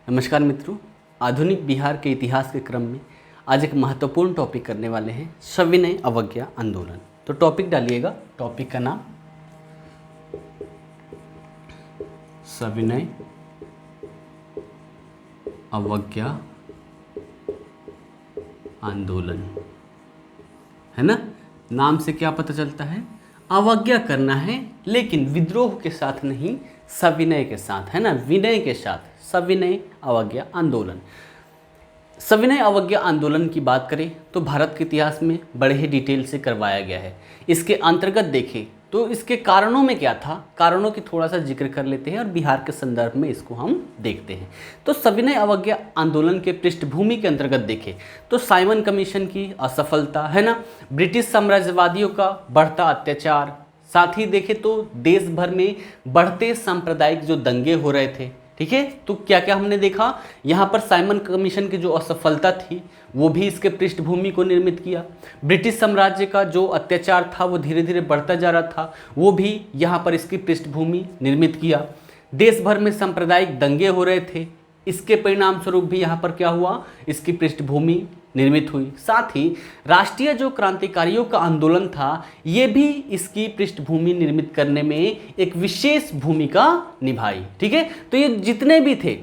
नमस्कार मित्रों, आधुनिक बिहार के इतिहास के क्रम में आज एक महत्वपूर्ण टॉपिक करने वाले हैं, सविनय अवज्ञा आंदोलन। तो टॉपिक डालिएगा, टॉपिक का नाम सविनय अवज्ञा आंदोलन, है ना। नाम से क्या पता चलता है, अवज्ञा करना है लेकिन विद्रोह के साथ नहीं, सविनय के साथ, है ना, विनय के साथ। सविनय अवज्ञा आंदोलन। सविनय अवज्ञा आंदोलन की बात करें तो भारत के इतिहास में बड़े ही डिटेल से करवाया गया है। इसके अंतर्गत देखें तो इसके कारणों में क्या था, कारणों की थोड़ा सा जिक्र कर लेते हैं और बिहार के संदर्भ में इसको हम देखते हैं। तो सविनय अवज्ञा आंदोलन के पृष्ठभूमि के अंतर्गत देखें तो साइमन कमीशन की असफलता, है ना, ब्रिटिश साम्राज्यवादियों का बढ़ता अत्याचार, साथ ही देखें तो देश भर में बढ़ते सांप्रदायिक जो दंगे हो रहे थे, ठीक है। तो क्या क्या हमने देखा, यहाँ पर साइमन कमीशन की जो असफलता थी वो भी इसके पृष्ठभूमि को निर्मित किया। ब्रिटिश साम्राज्य का जो अत्याचार था वो धीरे धीरे बढ़ता जा रहा था, वो भी यहाँ पर इसकी पृष्ठभूमि निर्मित किया। देश भर में सांप्रदायिक दंगे हो रहे थे, इसके परिणाम स्वरूप भी यहाँ पर क्या हुआ, इसकी पृष्ठभूमि निर्मित हुई। साथ ही राष्ट्रीय जो क्रांतिकारियों का आंदोलन था ये भी इसकी पृष्ठभूमि निर्मित करने में एक विशेष भूमिका निभाई, ठीक है। तो ये जितने भी थे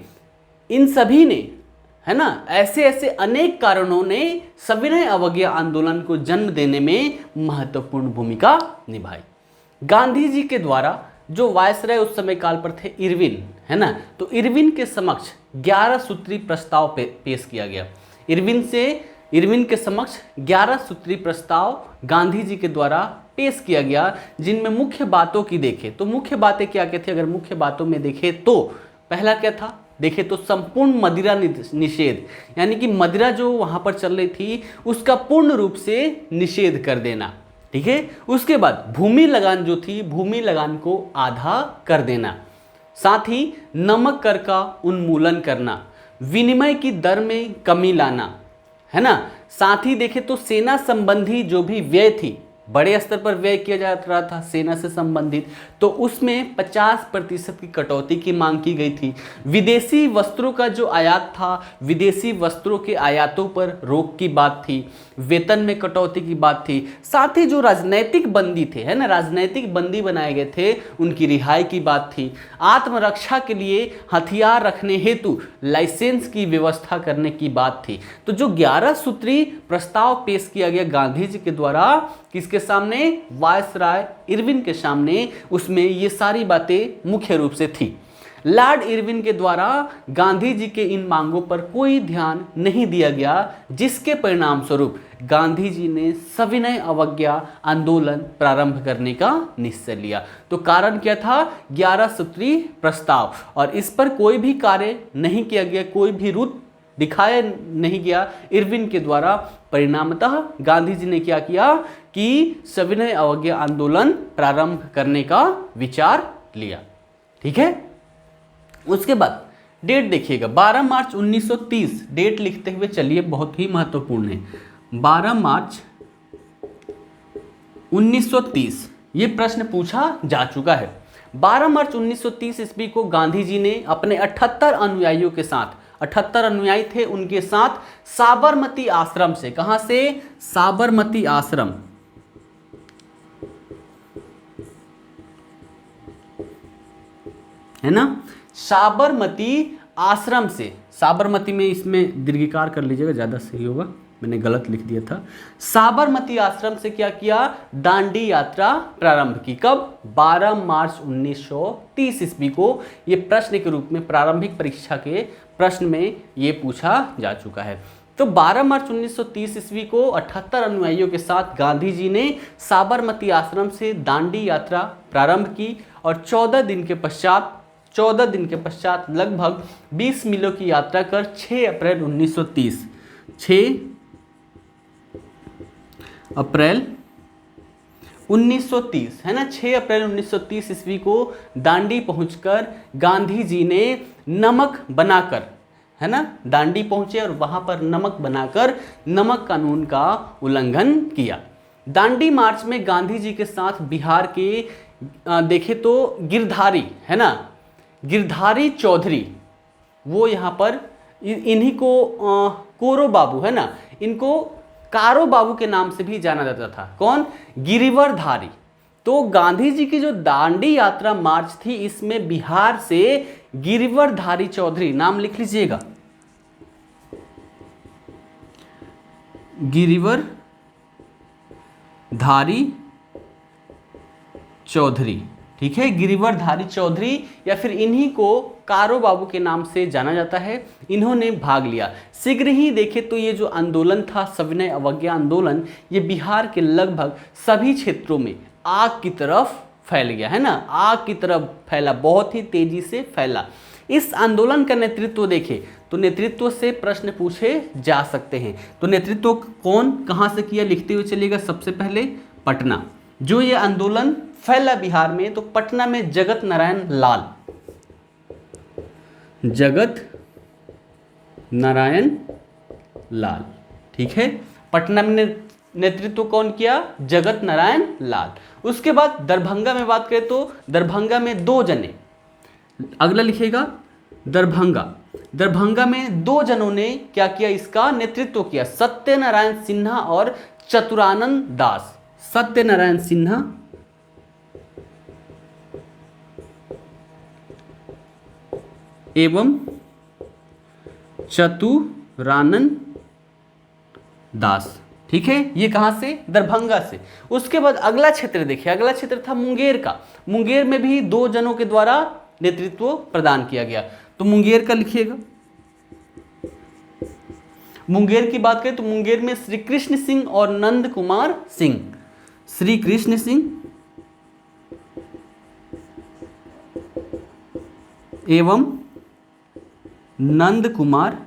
इन सभी ने, है ना, ऐसे ऐसे अनेक कारणों ने सविनय अवज्ञा आंदोलन को जन्म देने में महत्वपूर्ण भूमिका निभाई। गांधी जी के द्वारा जो वायसराय उस समय काल पर थे इरविन, है ना, तो इरविन के समक्ष 11 सूत्री प्रस्ताव पेश किया गया। इरविन के समक्ष 11 सूत्री प्रस्ताव गांधी जी के द्वारा पेश किया गया, जिनमें मुख्य बातों की देखें तो मुख्य बातें क्या क्या थी। अगर मुख्य बातों में देखें तो पहला क्या था, देखें तो संपूर्ण मदिरा निषेध, यानी कि मदिरा जो वहां पर चल रही थी उसका पूर्ण रूप से निषेध कर देना, ठीक है। उसके बाद भूमि लगान जो थी, भूमि लगान को आधा कर देना। साथ ही नमक कर का उन्मूलन करना, विनिमय की दर में कमी लाना, है ना। साथ ही देखें तो सेना संबंधी जो भी व्यय थी, बड़े स्तर पर व्यय किया जा रहा था सेना से संबंधित, तो उसमें 50% की कटौती की मांग की गई थी। विदेशी वस्त्रों का जो आयात था, विदेशी वस्त्रों के आयातों पर रोक की बात थी, वेतन में कटौती की बात थी। साथ ही जो राजनैतिक बंदी थे, है ना, राजनैतिक बंदी बनाए गए थे उनकी रिहाई की बात थी। आत्मरक्षा के लिए हथियार रखने हेतु लाइसेंस की व्यवस्था करने की बात थी। तो जो 11 सूत्री प्रस्ताव पेश किया गया गांधी जी के द्वारा किसके सामने, वायसराय इरविन के सामने, उसमें ये सारी बातें मुख्य रूप से थी। लॉर्ड इरविन के द्वारा गांधी जी के इन मांगों पर कोई ध्यान नहीं दिया गया, जिसके परिणाम स्वरूप गांधी जी ने सविनय अवज्ञा आंदोलन प्रारंभ करने का निश्चय लिया। तो कारण क्या था, 11 सूत्री प्रस्ताव, और इस पर कोई भी कार्य नहीं किया गया, कोई भी रूप दिखाया नहीं गया इरविन के द्वारा। परिणामतः गांधी जी ने क्या किया कि सविनय अवज्ञा आंदोलन प्रारंभ करने का विचार लिया, ठीक है। उसके बाद डेट देखिएगा, 12 मार्च 1930, डेट लिखते हुए चलिए, बहुत ही महत्वपूर्ण है। 12 मार्च 1930 ये प्रश्न पूछा जा चुका है। 12 मार्च 1930 ईस्वी को गांधी जी ने अपने 78 अनुयायियों के साथ, 78 अनुयायी थे उनके साथ, साबरमती आश्रम से, कहां से, साबरमती आश्रम, है ना, साबरमती आश्रम से, साबरमती में इसमें दीर्घिकार कर लीजिएगा, ज्यादा सही होगा, मैंने गलत लिख दिया था। साबरमती आश्रम से क्या किया, दांडी यात्रा प्रारंभ की। कब, 12 मार्च 1930 ईस्वी को। ये प्रश्न के रूप में प्रारंभिक परीक्षा के प्रश्न में ये पूछा जा चुका है। तो 12 मार्च 1930 ईस्वी को 78 अनुयायियों के साथ गांधी जी ने साबरमती आश्रम से दांडी यात्रा प्रारंभ की, और 14 दिन के पश्चात लगभग 20 मीलों की यात्रा कर 6 अप्रैल 1930, 6 अप्रैल 1930, है ना, 6 अप्रैल 1930 ईस्वी को दांडी पहुंचकर गांधी जी ने नमक बनाकर, है ना, दांडी पहुंचे और वहां पर नमक बनाकर नमक कानून का उल्लंघन किया। दांडी मार्च में गांधी जी के साथ बिहार के देखें तो गिरधारी, है ना, गिरधारी चौधरी, वो यहाँ पर इन्हीं को कोरो बाबू है ना, इनको कारो बाबू के नाम से भी जाना जाता था। कौन? गिरिवरधारी। तो गांधी जी की जो दांडी यात्रा मार्च थी, इसमें बिहार से गिरिवरधारी चौधरी, नाम लिख लीजिएगा, गिरिवरधारी चौधरी, ठीक है, गिरिवरधारी चौधरी या फिर इन्हीं को कारो बाबू के नाम से जाना जाता है, इन्होंने भाग लिया। शीघ्र ही देखें तो ये जो आंदोलन था सविनय अवज्ञा आंदोलन, ये बिहार के लगभग सभी क्षेत्रों में आग की तरफ फैल गया, है ना, आग की तरफ फैला, बहुत ही तेजी से फैला। इस आंदोलन का नेतृत्व देखें तो नेतृत्व से प्रश्न पूछे जा सकते हैं। तो नेतृत्व कौन कहाँ से किया, लिखते हुए चलिएगा। सबसे पहले पटना, जो ये आंदोलन फैला बिहार में, तो पटना में जगत नारायण लाल, जगत नारायण लाल, ठीक है, पटना में नेतृत्व कौन किया? जगत नारायण लाल। उसके बाद दरभंगा में बात करें तो दरभंगा में 2 जने, अगला लिखिएगा दरभंगा, दरभंगा में 2 जनों ने क्या किया, इसका नेतृत्व किया, सत्यनारायण सिन्हा और चतुरानंद दास। सत्यनारायण सिन्हा एवं चतुरानंद दास, ठीक है, ये कहां से? दरभंगा से। उसके बाद अगला क्षेत्र देखिए, अगला क्षेत्र था मुंगेर का। मुंगेर में भी 2 जनों के द्वारा नेतृत्व प्रदान किया गया। तो मुंगेर का लिखिएगा। मुंगेर की बात करें तो मुंगेर में श्री कृष्ण सिंह और नंद कुमार सिंह, श्री कृष्ण सिंह एवं नंद कुमार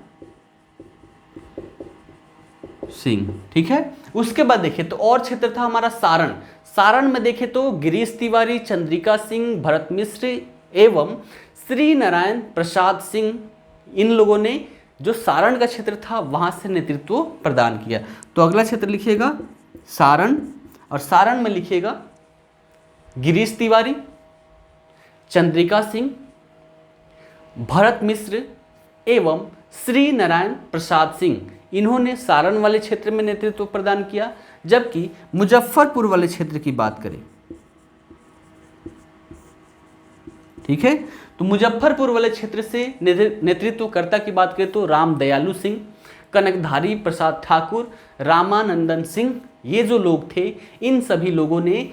सिंह, ठीक है। उसके बाद देखिए तो और क्षेत्र था हमारा सारण। सारण में देखें तो गिरीश तिवारी, चंद्रिका सिंह, भरत मिश्र एवं श्री नारायण प्रसाद सिंह, इन लोगों ने जो सारण का क्षेत्र था वहां से नेतृत्व प्रदान किया। तो अगला क्षेत्र लिखिएगा सारण, और सारण में लिखिएगा गिरीश तिवारी, चंद्रिका सिंह, भरत मिश्र एवं श्री नारायण प्रसाद सिंह, इन्होंने सारण वाले क्षेत्र में नेतृत्व प्रदान किया। जबकि मुजफ्फरपुर वाले क्षेत्र की बात करें, ठीक है, तो मुजफ्फरपुर वाले क्षेत्र से नेतृत्वकर्ता की बात करें तो राम दयालु सिंह, कनकधारी प्रसाद ठाकुर, रामानंदन सिंह, ये जो लोग थे, इन सभी लोगों ने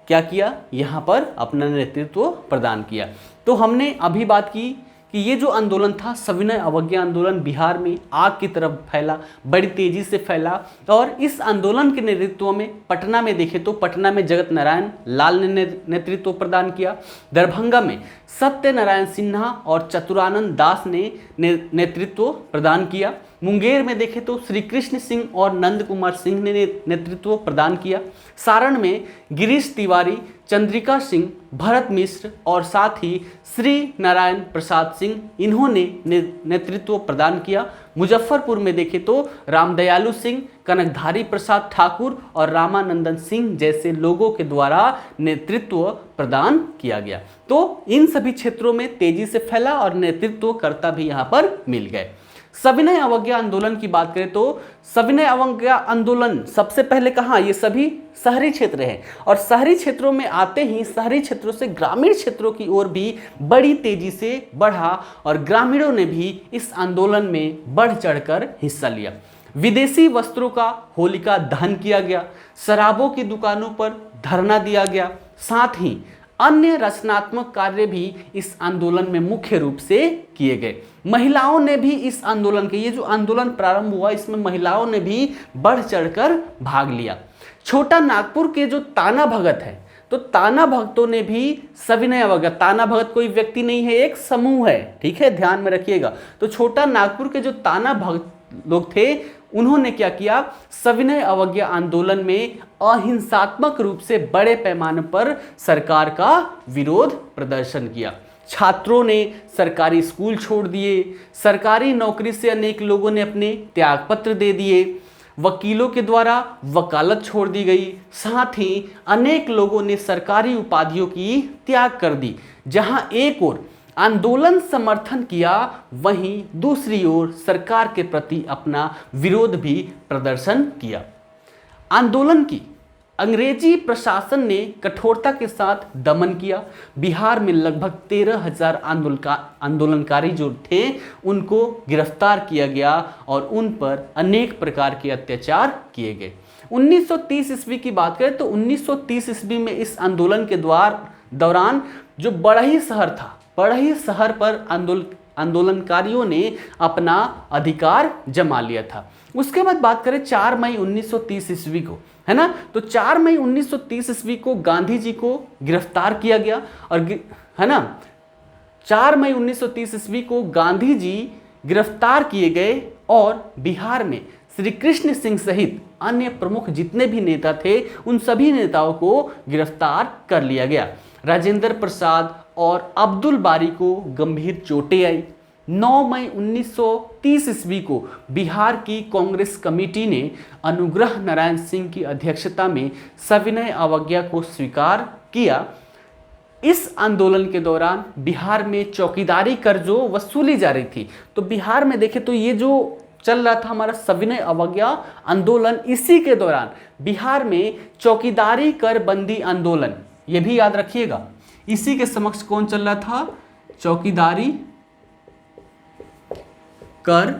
क्या किया, यहाँ पर अपना नेतृत्व प्रदान किया। तो हमने अभी बात की कि ये जो आंदोलन था सविनय अवज्ञा आंदोलन बिहार में आग की तरफ फैला, बड़ी तेजी से फैला, और इस आंदोलन के नेतृत्व में पटना में देखें तो पटना में जगत नारायण लाल ने नेतृत्व प्रदान किया, दरभंगा में सत्यनारायण सिन्हा और चतुरानंद दास ने नेतृत्व प्रदान किया, मुंगेर में देखें तो श्री कृष्ण सिंह और नंद कुमार सिंह ने नेतृत्व प्रदान किया, सारण में गिरीश तिवारी, चंद्रिका सिंह, भरत मिश्र और साथ ही श्री नारायण प्रसाद सिंह, इन्होंने नेतृत्व प्रदान किया। मुजफ्फरपुर में देखें तो रामदयालु सिंह, कनकधारी प्रसाद ठाकुर और रामानंदन सिंह जैसे लोगों के द्वारा नेतृत्व प्रदान किया गया। तो इन सभी क्षेत्रों में तेजी से फैला और नेतृत्वकर्ता भी यहाँ पर मिल गए। सविनय अवज्ञा आंदोलन की बात करें तो सविनय अवज्ञा आंदोलन सबसे पहले कहाँ, ये सभी शहरी क्षेत्र हैं, और शहरी क्षेत्रों में आते ही शहरी क्षेत्रों से ग्रामीण क्षेत्रों की ओर भी बड़ी तेजी से बढ़ा, और ग्रामीणों ने भी इस आंदोलन में बढ़ चढ़कर हिस्सा लिया। विदेशी वस्त्रों का होलिका दहन किया गया, शराबों की दुकानों पर धरना दिया गया, साथ ही अन्य रचनात्मक कार्य भी इस आंदोलन में मुख्य रूप से किए गए। महिलाओं ने भी इस आंदोलन के, ये जो आंदोलन प्रारंभ हुआ इसमें महिलाओं ने भी बढ़ चढ़कर भाग लिया। छोटा नागपुर के जो ताना भगत है, तो ताना भगतों ने भी सविनय अवज्ञा, ताना भगत कोई व्यक्ति नहीं है, एक समूह है, ठीक है, ध्यान में रखिएगा। तो छोटा नागपुर के जो ताना भगत लोग थे, उन्होंने क्या किया, सविनय अवज्ञा आंदोलन में अहिंसात्मक रूप से बड़े पैमाने पर सरकार का विरोध प्रदर्शन किया। छात्रों ने सरकारी स्कूल छोड़ दिए, सरकारी नौकरी से अनेक लोगों ने अपने त्यागपत्र दे दिए, वकीलों के द्वारा वकालत छोड़ दी गई, साथ ही अनेक लोगों ने सरकारी उपाधियों की त्याग कर दी। जहां एक ओर आंदोलन समर्थन किया, वहीं दूसरी ओर सरकार के प्रति अपना विरोध भी प्रदर्शन किया। आंदोलन की अंग्रेजी प्रशासन ने कठोरता के साथ दमन किया। बिहार में लगभग 13,000 आंदोलनकारी जो थे उनको गिरफ्तार किया गया और उन पर अनेक प्रकार के अत्याचार किए गए। 1930 ईस्वी की बात करें तो 1930 ईस्वी में इस आंदोलन के दौरान जो बड़ही शहर था, बड़ही शहर पर आंदोलनकारियों ने अपना अधिकार जमा लिया था। उसके बाद बात करें 4 मई 1930 ईस्वी को, है ना, तो 4 मई 1930 ईस्वी को गांधी जी को गिरफ्तार किया गया और है ना 4 मई 1930 ईस्वी को गांधी जी गिरफ्तार किए गए और बिहार में श्री कृष्ण सिंह सहित अन्य प्रमुख जितने भी नेता थे उन सभी नेताओं को गिरफ्तार कर लिया गया। राजेंद्र प्रसाद और अब्दुल बारी को गंभीर चोटें आई। 9 मई 1930 ईस्वी को बिहार की कांग्रेस कमेटी ने अनुग्रह नारायण सिंह की अध्यक्षता में सविनय अवज्ञा को स्वीकार किया। इस आंदोलन के दौरान बिहार में चौकीदारी कर जो वसूली जा रही थी, तो बिहार में देखें तो ये जो चल रहा था हमारा सविनय अवज्ञा आंदोलन, इसी के दौरान बिहार में चौकीदारी कर बंदी आंदोलन, ये भी याद रखिएगा, इसी के समक्ष कौन चल रहा था, चौकीदारी कर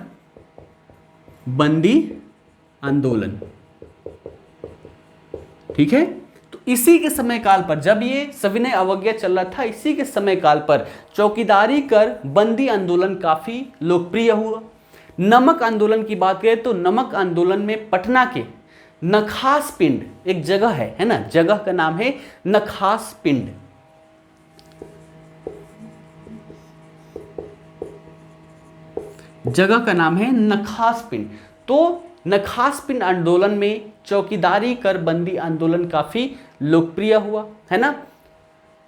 बंदी आंदोलन। ठीक है, तो इसी के समय काल पर जब ये सविनय अवज्ञा चल रहा था, इसी के समय काल पर चौकीदारी कर बंदी आंदोलन काफी लोकप्रिय हुआ। नमक आंदोलन की बात करें तो नमक आंदोलन में पटना के नखास पिंड एक जगह है ना, जगह का नाम है नखास पिंड। जगह का नाम है नखास पिंड। तो नखास पिंड आंदोलन में चौकीदारी कर बंदी आंदोलन काफी लोकप्रिय हुआ, है ना।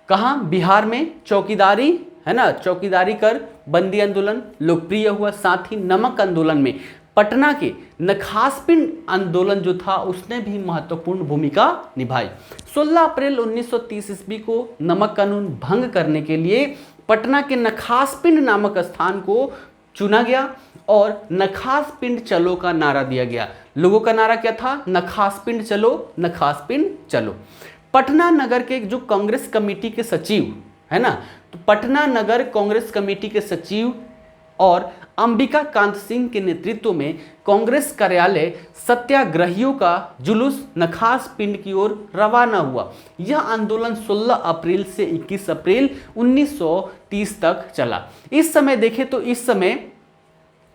कहां, बिहार में चौकीदारी, है ना, चौकीदारी कर बंदी आंदोलन लोकप्रिय हुआ। साथ ही नमक आंदोलन में पटना के नखास पिंड आंदोलन जो था उसने भी महत्वपूर्ण भूमिका निभाई। 16 अप्रैल 1930 ईस्वी को नमक कानून भंग करने के लिए पटना के नखास पिंड नामक स्थान को चुना गया और नखास पिंड चलो का नारा दिया गया। लोगों का नारा क्या था, नखास पिंड चलो, नखास पिंड चलो। पटना नगर के जो कांग्रेस कमेटी के सचिव, है ना, तो पटना नगर कांग्रेस कमेटी के सचिव और अंबिका कांत सिंह के नेतृत्व में कांग्रेस कार्यालय सत्याग्रहियों का जुलूस नखास पिंड की ओर रवाना हुआ। यह आंदोलन 16 अप्रैल से 21 अप्रैल 1930 तक चला। इस समय देखें तो इस समय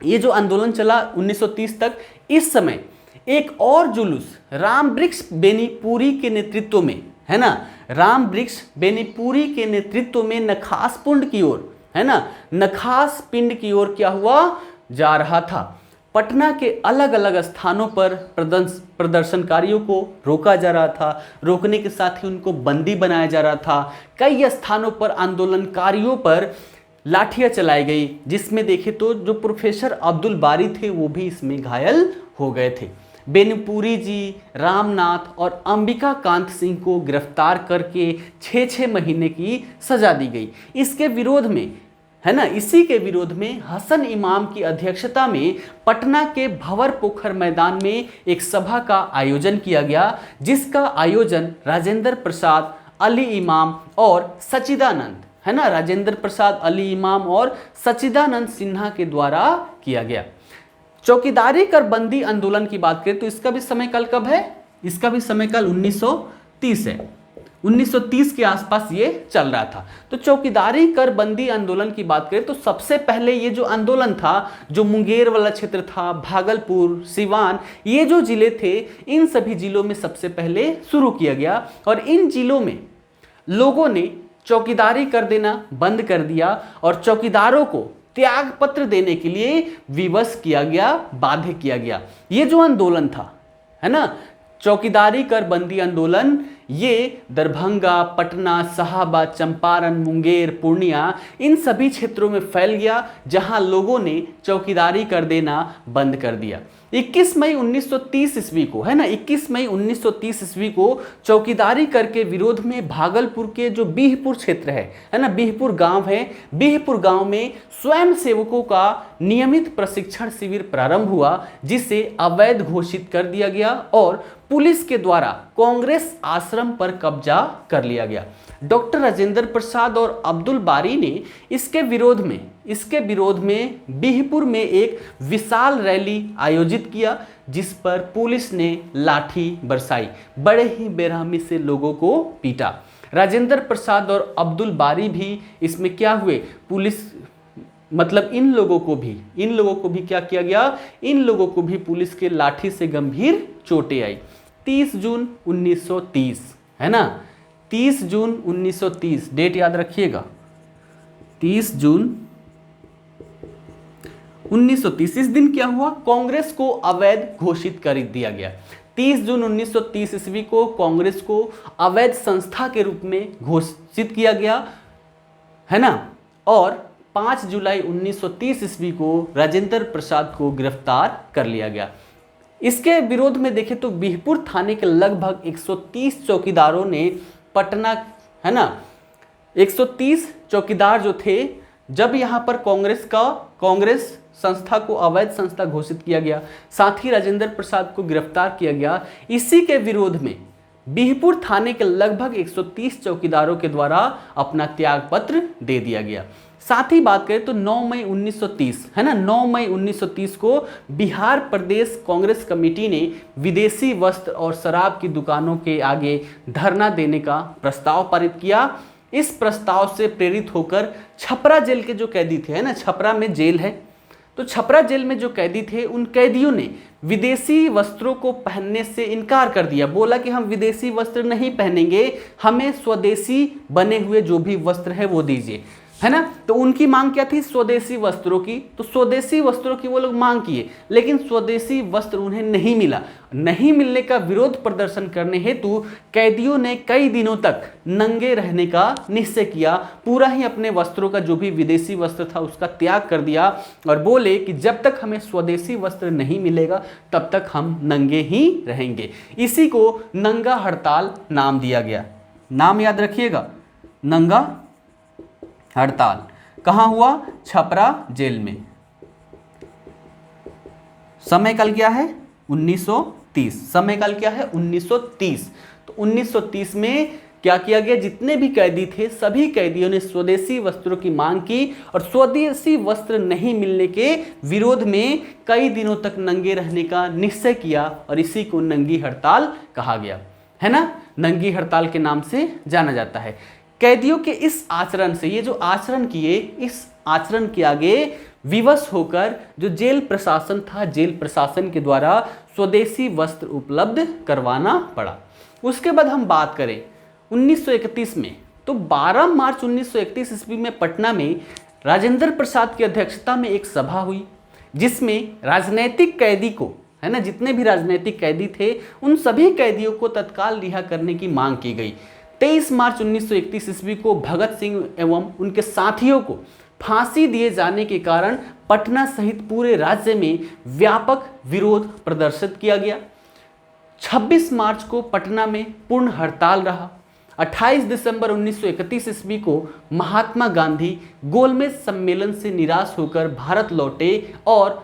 ये जो आंदोलन चला 1930 तक, इस समय एक और जुलूस राम वृक्ष बेनीपुरी के नेतृत्व में, है ना, राम वृक्ष बेनीपुरी के नेतृत्व में नखास पिंड की ओर, है ना, नखास पिंड की ओर क्या हुआ, जा रहा था। पटना के अलग अलग स्थानों पर प्रदर्शनकारियों को रोका जा रहा था, रोकने के साथ ही उनको बंदी बनाया जा रहा था। कई स्थानों पर आंदोलनकारियों पर लाठियां चलाई गई, जिसमें देखे तो जो प्रोफेसर अब्दुल बारी थे वो भी इसमें घायल हो गए थे। बेनीपुरी जी, रामनाथ और अंबिका कांत सिंह को गिरफ्तार करके 6-6 महीने की सजा दी गई। इसके विरोध में, है ना, इसी के विरोध में हसन इमाम की अध्यक्षता में पटना के भंवर पोखर मैदान में एक सभा का आयोजन किया गया, जिसका आयोजन राजेंद्र प्रसाद, अली इमाम और सच्चिदानंद, है ना, राजेंद्र प्रसाद, अली इमाम और सच्चिदानंद सिन्हा के द्वारा किया गया। चौकीदारी कर बंदी आंदोलन की बात करें तो इसका भी समय काल कब है, इसका भी समय काल 1930 है। 1930 के आसपास ये चल रहा था। तो चौकीदारी कर बंदी आंदोलन की बात करें तो सबसे पहले ये जो आंदोलन था, जो मुंगेर वाला क्षेत्र था, भागलपुर, सिवान, ये जो जिले थे, इन सभी जिलों में सबसे पहले शुरू किया गया और इन जिलों में लोगों ने चौकीदारी कर देना बंद कर दिया और चौकीदारों को त्याग पत्र देने के लिए विवश किया गया, बाध्य किया गया। ये जो आंदोलन था, है ना, चौकीदारी कर बंदी आंदोलन, ये दरभंगा, पटना, शाहाबाद, चंपारण, मुंगेर, पूर्णिया इन सभी क्षेत्रों में फैल गया, जहां लोगों ने चौकीदारी कर देना बंद कर दिया। 21 मई 1930 ईस्वी को, है ना, 21 मई 1930 ईस्वी को चौकीदारी करके विरोध में भागलपुर के जो बीहपुर क्षेत्र है ना, बीहपुर गांव है, बीहपुर गांव में स्वयं सेवकों का नियमित प्रशिक्षण शिविर प्रारंभ हुआ, जिसे अवैध घोषित कर दिया गया और पुलिस के द्वारा कांग्रेस आश्रम पर कब्जा कर लिया गया। डॉक्टर राजेंद्र प्रसाद और अब्दुल बारी ने इसके विरोध में बीहपुर में एक विशाल रैली आयोजित किया, जिस पर पुलिस ने लाठी बरसाई, बड़े ही बेरहमी से लोगों को पीटा। राजेंद्र प्रसाद और अब्दुल बारी भी इसमें क्या हुए, पुलिस मतलब इन लोगों को भी क्या किया गया, इन लोगों को भी पुलिस के लाठी से गंभीर चोटें आई। 30 जून 1930, है ना, 30 जून 1930 डेट याद रखिएगा, 30 जून 1930। इस दिन क्या हुआ, कांग्रेस को अवैध घोषित कर दिया गया। 30 जून 1930 ईस्वी को कांग्रेस को अवैध संस्था के रूप में घोषित किया गया, है ना, और 5 जुलाई 1930 ईस्वी को राजेंद्र प्रसाद को गिरफ्तार कर लिया गया। इसके विरोध में देखें तो बीहपुर थाने के लगभग 130 चौकीदारों ने पटना, है ना, 130 चौकीदार जो थे, जब यहाँ पर कांग्रेस संस्था को अवैध संस्था घोषित किया गया, साथ ही राजेंद्र प्रसाद को गिरफ्तार किया गया। इसी के विरोध में बीहपुर थाने के लगभग 130 चौकीदारों के द्वारा अपना त्याग पत्र दे दिया गया। साथ ही बात करें तो 9 मई 1930, है ना, 9 मई 1930 को बिहार प्रदेश कांग्रेस कमेटी ने विदेशी वस्त्र और शराब की दुकानों के आगे धरना देने का प्रस्ताव पारित किया। इस प्रस्ताव से प्रेरित होकर छपरा जेल के जो कैदी थे, है ना, छपरा में जेल है, तो छपरा जेल में जो कैदी थे, उन कैदियों ने विदेशी वस्त्रों को पहनने से इनकार कर दिया। बोला कि हम विदेशी वस्त्र नहीं पहनेंगे, हमें स्वदेशी बने हुए जो भी वस्त्र है वो दीजिए, है ना। तो उनकी मांग क्या थी, स्वदेशी वस्त्रों की। तो स्वदेशी वस्त्रों की वो लोग मांग किए, लेकिन स्वदेशी वस्त्र उन्हें नहीं मिला। नहीं मिलने का विरोध प्रदर्शन करने हेतु कैदियों ने कई दिनों तक नंगे रहने का निश्चय किया, पूरा ही अपने वस्त्रों का जो भी विदेशी वस्त्र था उसका त्याग कर दिया और बोले कि जब तक हमें स्वदेशी वस्त्र नहीं मिलेगा तब तक हम नंगे ही रहेंगे। इसी को नंगा हड़ताल नाम दिया गया। नाम याद रखिएगा, नंगा हड़ताल। कहां हुआ, छपरा जेल में। समय काल क्या है, 1930। समय काल क्या है, 1930। तो 1930 में क्या किया गया, जितने भी कैदी थे सभी कैदियों ने स्वदेशी वस्त्रों की मांग की और स्वदेशी वस्त्र नहीं मिलने के विरोध में कई दिनों तक नंगे रहने का निश्चय किया और इसी को नंगी हड़ताल कहा गया, है ना। नंगी हड़ताल के नाम से जाना जाता है। कैदियों के इस आचरण से, ये जो आचरण किए, इस आचरण के आगे विवश होकर जो जेल प्रशासन था, जेल प्रशासन के द्वारा स्वदेशी वस्त्र उपलब्ध करवाना पड़ा। उसके बाद हम बात करें 1931 में, तो 12 मार्च 1931 ईस्वी में पटना में राजेंद्र प्रसाद की अध्यक्षता में एक सभा हुई, जिसमें राजनैतिक कैदी को, है ना, जितने भी राजनैतिक कैदी थे उन सभी कैदियों को तत्काल रिहा करने की मांग की गई। 23 मार्च 1931 ईस्वी को भगत सिंह एवं उनके साथियों को फांसी दिए जाने के कारण पटना सहित पूरे राज्य में व्यापक विरोध प्रदर्शित किया गया। 26 मार्च को पटना में पूर्ण हड़ताल रहा। 28 दिसंबर 1931 ईस्वी को महात्मा गांधी गोलमेज सम्मेलन से निराश होकर भारत लौटे और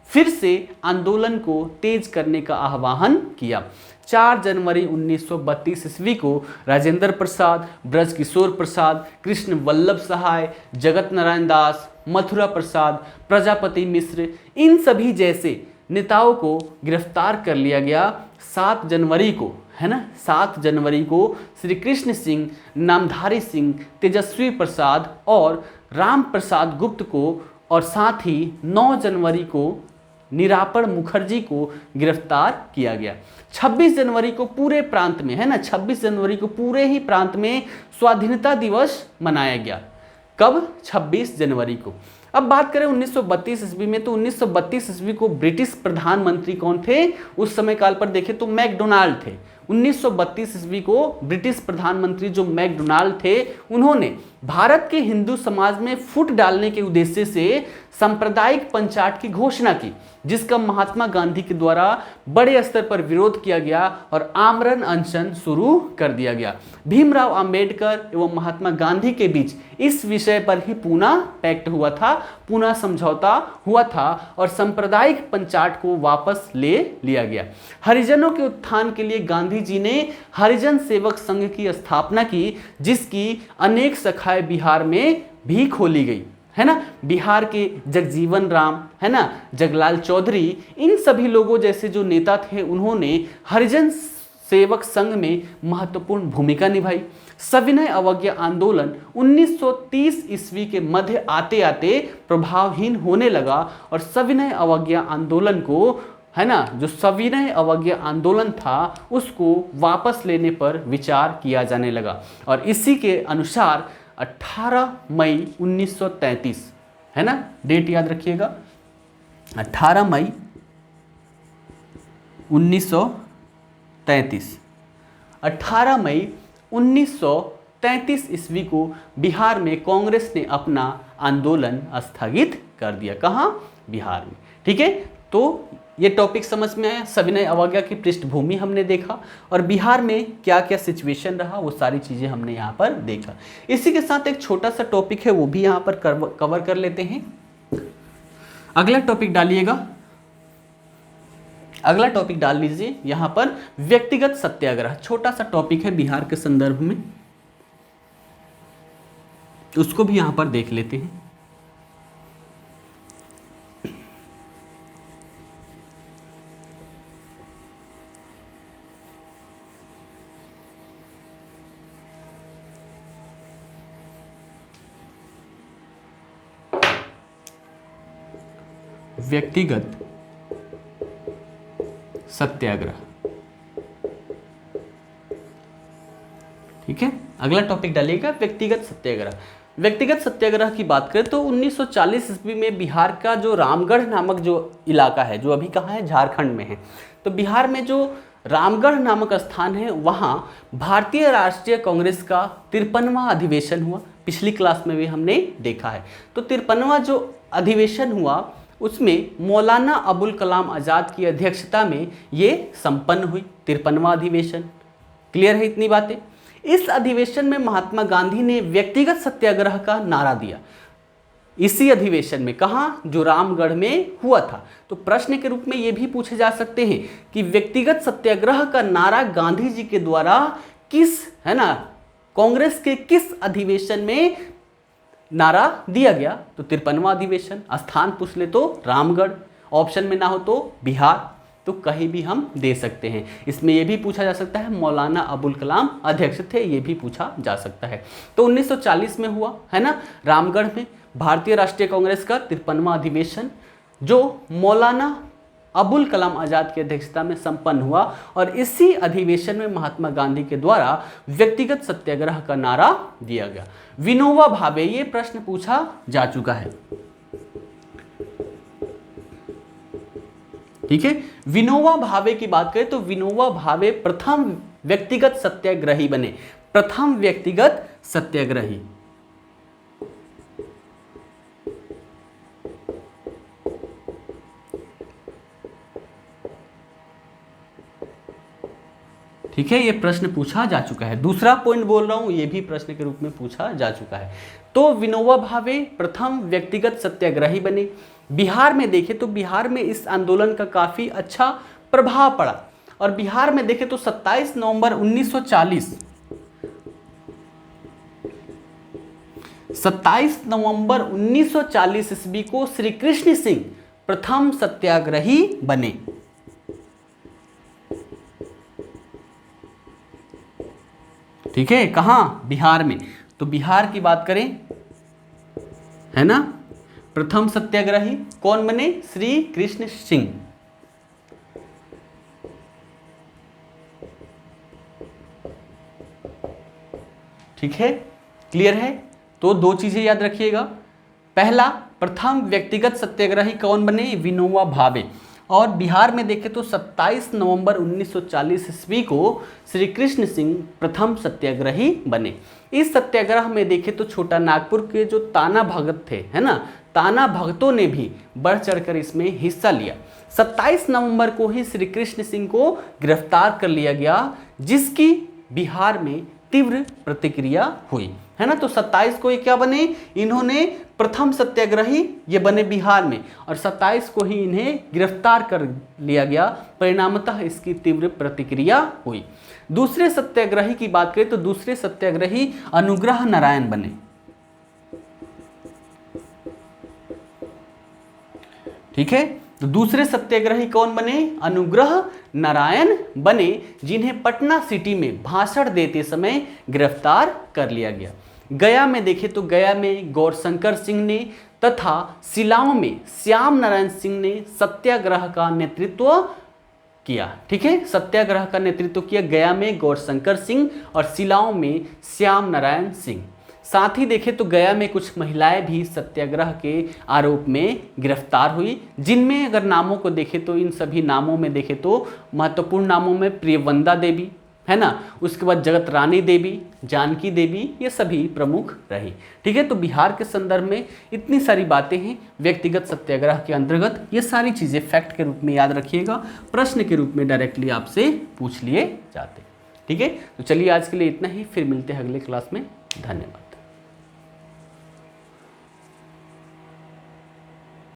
फिर से आंदोलन को तेज करने का आह्वान किया। 4 जनवरी 1932 ईस्वी को राजेंद्र प्रसाद, ब्रजकिशोर प्रसाद, कृष्ण वल्लभ सहाय, जगत नारायण दास, मथुरा प्रसाद, प्रजापति मिश्र, इन सभी जैसे नेताओं को गिरफ्तार कर लिया गया। 7 जनवरी को, है ना, 7 जनवरी को श्री कृष्ण सिंह, नामधारी सिंह, तेजस्वी प्रसाद और राम प्रसाद गुप्त को, और साथ ही 9 जनवरी को निरापड़ मुखर्जी को गिरफ्तार किया गया। 26 जनवरी को पूरे प्रांत में, है ना, 26 जनवरी को पूरे ही प्रांत में स्वाधीनता दिवस मनाया गया। कब, 26 जनवरी को। अब बात करें 1932 ईस्वी में, तो 1932 ईस्वी को ब्रिटिश प्रधानमंत्री कौन थे उस समय काल पर देखें तो मैकडोनाल्ड थे। 1932 ईस्वी को ब्रिटिश प्रधानमंत्री जो मैकडोनाल्ड थे, उन्होंने भारत के हिंदू समाज में फूट डालने के उद्देश्य से सांप्रदायिक पंचायत की घोषणा की, जिसका महात्मा गांधी के द्वारा बड़े स्तर पर विरोध किया गया और आमरण अनशन शुरू कर दिया गया। भीमराव अंबेडकर एवं महात्मा गांधी के बीच इस विषय पर ही पूना पैक्ट हुआ था, पूना समझौता हुआ था और सांप्रदायिक पंचायत को वापस ले लिया गया। हरिजनों के उत्थान के लिए गांधी जी ने हरिजन सेवक संघ की स्थापना की, जिसकी अनेक शाखाएं बिहार में भी खोली गई, है ना। बिहार के जगजीवन राम, है ना, जगलाल चौधरी, इन सभी लोगों जैसे जो नेता थे, उन्होंने हरिजन सेवक संघ में महत्वपूर्ण भूमिका निभाई। सविनय अवज्ञा आंदोलन 1930 ईस्वी के मध्य आते आते प्रभावहीन होने लगा और सविनय अवज्ञा आंदोलन को, है ना, जो सविनय अवज्ञा आंदोलन था उसको वापस लेने पर विचार किया जाने लगा और इसी के अनुसार 18 मई 1933, है ना, डेट याद रखिएगा, 18 मई 1933, 18 मई 1933 ईस्वी को बिहार में कांग्रेस ने अपना आंदोलन स्थगित कर दिया। कहाँ? बिहार में। ठीक है, तो ये टॉपिक समझ में आया। सविनय अवज्ञा की पृष्ठभूमि हमने देखा और बिहार में क्या क्या सिचुएशन रहा, वो सारी चीज़ें हमने यहाँ पर देखा। इसी के साथ एक छोटा सा टॉपिक है, वो भी यहाँ पर कवर कर लेते हैं। अगला टॉपिक डालिएगा, अगला टॉपिक डाल लीजिए यहाँ पर, व्यक्तिगत सत्याग्रह। छोटा सा टॉपिक है बिहार के संदर्भ में, उसको भी यहाँ पर देख लेते हैं। व्यक्तिगत सत्याग्रह। ठीक है, अगला टॉपिक डालिएगा व्यक्तिगत सत्याग्रह। व्यक्तिगत सत्याग्रह की बात करें तो 1940 ईस्वी में बिहार का जो रामगढ़ नामक जो इलाका है, जो अभी कहाँ है, झारखंड में है, तो बिहार में जो रामगढ़ नामक स्थान है, वहाँ भारतीय राष्ट्रीय कांग्रेस का 53वां अधिवेशन हुआ। पिछली क्लास में भी हमने देखा है। तो 53वां जो अधिवेशन हुआ उसमें मौलाना अबुल कलाम आज़ाद की अध्यक्षता में ये संपन्न हुई 53वां अधिवेशन। क्लियर है इतनी बातें? इस अधिवेशन में महात्मा गांधी ने व्यक्तिगत सत्याग्रह का नारा दिया। इसी अधिवेशन में, कहाँ? जो रामगढ़ में हुआ था। तो प्रश्न के रूप में ये भी पूछे जा सकते हैं कि व्यक्तिगत सत्याग्रह का नारा गांधी जी के द्वारा किस, है ना, कांग्रेस के किस अधिवेशन में नारा दिया गया? तो 53वां अधिवेशन। स्थान पूछ ले तो रामगढ़, ऑप्शन में ना हो तो बिहार, तो कहीं भी हम दे सकते हैं। इसमें यह भी पूछा जा सकता है मौलाना अबुल कलाम अध्यक्ष थे, ये भी पूछा जा सकता है। तो 1940 में हुआ, है ना, रामगढ़ में भारतीय राष्ट्रीय कांग्रेस का 53वां अधिवेशन, जो मौलाना अबुल कलाम आज़ाद की अध्यक्षता में संपन्न हुआ और इसी अधिवेशन में महात्मा गांधी के द्वारा व्यक्तिगत सत्याग्रह का नारा दिया गया। विनोबा भावे, ये प्रश्न पूछा जा चुका है। ठीक है, विनोबा भावे की बात करें तो विनोबा भावे प्रथम व्यक्तिगत सत्याग्रही बने, प्रथम व्यक्तिगत सत्याग्रही। ठीक है, ये प्रश्न पूछा जा चुका है। दूसरा पॉइंट बोल रहा हूं, ये भी प्रश्न के रूप में पूछा जा चुका है। तो विनोबा भावे प्रथम व्यक्तिगत सत्याग्रही बने। बिहार में देखें तो बिहार में इस आंदोलन का काफी अच्छा प्रभाव पड़ा और बिहार में देखें तो 27 नवंबर 1940 27 नवंबर 1940 ईस्वी को श्री कृष्ण सिंह प्रथम सत्याग्रही बने। ठीक है, कहाँ? बिहार में। तो बिहार की बात करें, है ना, प्रथम सत्याग्रही कौन बने? श्री कृष्ण सिंह। ठीक है, क्लियर है? तो दो चीजें याद रखिएगा। पहला, प्रथम व्यक्तिगत सत्याग्रही कौन बने? विनोबा भावे। और बिहार में देखें तो 27 नवंबर 1940 ईस्वी को श्री कृष्ण सिंह प्रथम सत्याग्रही बने। इस सत्याग्रह में देखें तो छोटा नागपुर के जो ताना भगत थे, है ना, ताना भगतों ने भी बढ़ चढ़कर इसमें हिस्सा लिया। 27 नवंबर को ही श्री कृष्ण सिंह को गिरफ्तार कर लिया गया, जिसकी बिहार में तीव्र प्रतिक्रिया हुई, है ना। तो 27 को ये क्या बने, इन्होंने प्रथम सत्याग्रही ये बने बिहार में, और 27 को ही इन्हें गिरफ्तार कर लिया गया। परिणामतः इसकी तीव्र प्रतिक्रिया हुई। दूसरे सत्याग्रही की बात करें तो दूसरे सत्याग्रही अनुग्रह नारायण बने। ठीक है, तो दूसरे सत्याग्रही कौन बने, अनुग्रह नारायण बने, जिन्हें पटना सिटी में भाषण देते समय गिरफ्तार कर लिया गया। गया में देखें तो गया में गौरशंकर सिंह ने तथा शिलांग में श्याम नारायण सिंह ने सत्याग्रह का नेतृत्व किया। ठीक है, सत्याग्रह का नेतृत्व किया गया में गौरशंकर सिंह और शिलांग में श्याम नारायण सिंह। साथ ही देखें तो गया में कुछ महिलाएं भी सत्याग्रह के आरोप में गिरफ्तार हुई, जिनमें अगर नामों को देखें तो इन सभी नामों में देखें तो महत्वपूर्ण नामों में प्रियवंदा देवी, है ना, उसके बाद जगत रानी देवी, जानकी देवी, ये सभी प्रमुख रही। ठीक है, तो बिहार के संदर्भ में इतनी सारी बातें हैं व्यक्तिगत सत्याग्रह के अंतर्गत। ये सारी चीज़ें फैक्ट के रूप में याद रखिएगा, प्रश्न के रूप में डायरेक्टली आपसे पूछ लिए जाते। ठीक है, तो चलिए आज के लिए इतना ही, फिर मिलते हैं अगले क्लास में। धन्यवाद।